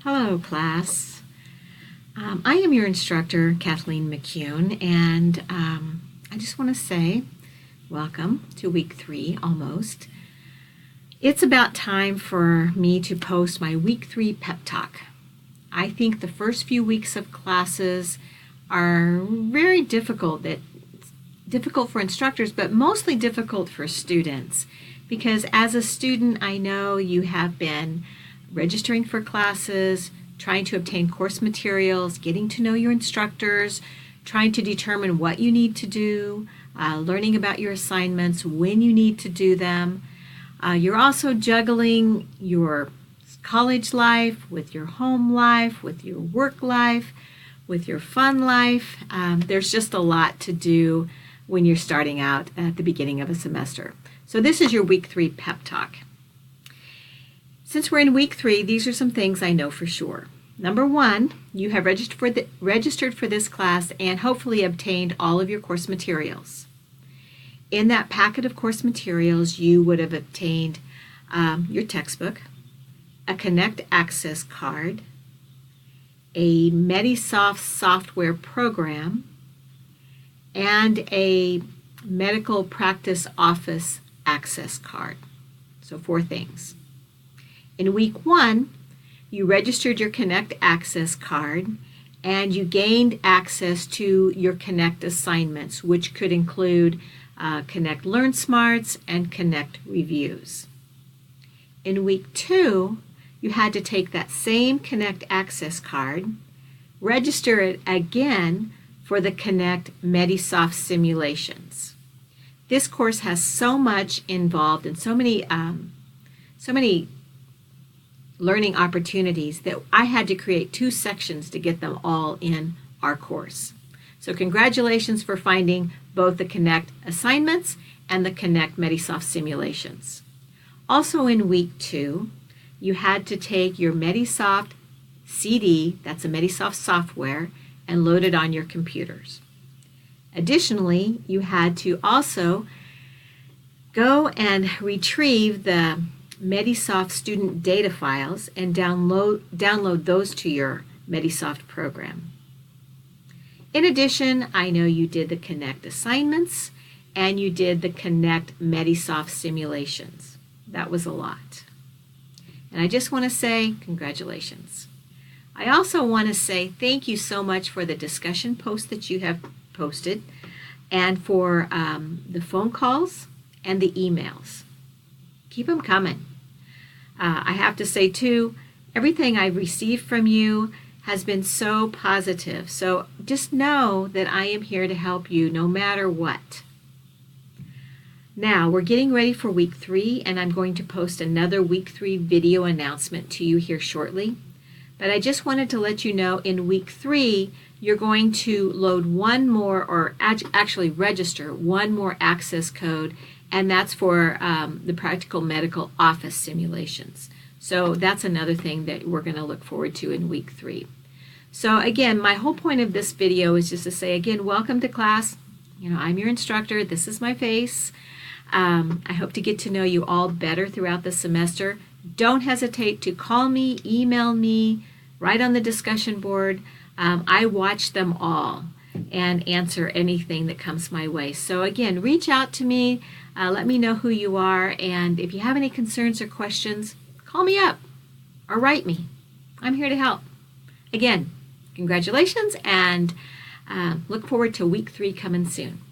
Hello, class. I am your instructor, Kathleen McCune, and I just want to say welcome to week 3 almost. It's about time for me to post my week 3 pep talk. I think the first few weeks of classes are very difficult for instructors, but mostly difficult for students, because as a student, I know you have been registering for classes, trying to obtain course materials, getting to know your instructors, trying to determine what you need to do, learning about your assignments, when you need to do them. You're also juggling your college life with your home life, with your work life, with your fun life. There's just a lot to do when you're starting out at the beginning of a semester. So this is your week 3 pep talk. Since we're in week 3, these are some things I know for sure. Number 1, you have registered for this class and hopefully obtained all of your course materials. In that packet of course materials, you would have obtained your textbook, a Connect Access card, a Medisoft software program, and a Medical Practice Office access card. So 4 things. In week 1, you registered your Connect Access card and you gained access to your Connect assignments, which could include Connect Learn Smarts and Connect Reviews. In week 2, you had to take that same Connect Access card, register it again for the Connect Medisoft simulations. This course has so much involved and so many learning opportunities that I had to create 2 sections to get them all in our course. So congratulations for finding both the Connect assignments and the Connect Medisoft simulations. Also in week 2, you had to take your Medisoft CD, that's a Medisoft software, and load it on your computers. Additionally, you had to also go and retrieve the Medisoft student data files and download those to your Medisoft program. In addition, I know you did the Connect assignments and you did the Connect Medisoft simulations. That was a lot. And I just want to say congratulations. I also want to say thank you so much for the discussion posts that you have posted and for the phone calls and the emails. Keep them coming. I have to say too, everything I've received from you has been so positive. So just know that I am here to help you no matter what. Now we're getting ready for week 3, and I'm going to post another week 3 video announcement to you here shortly. But I just wanted to let you know in week 3, you're going to load one more, or actually register one more access code, and that's for the Practical Medical Office simulations. So that's another thing that we're going to look forward to in week 3. So again, my whole point of this video is just to say again, welcome to class. You know, I'm your instructor. This is my face. I hope to get to know you all better throughout the semester. Don't hesitate to call me, email me, write on the discussion board. I watch them all and answer anything that comes my way. So again, reach out to me, let me know who you are, and if you have any concerns or questions, call me up or write me. I'm here to help. Again, congratulations, and look forward to week 3 coming soon.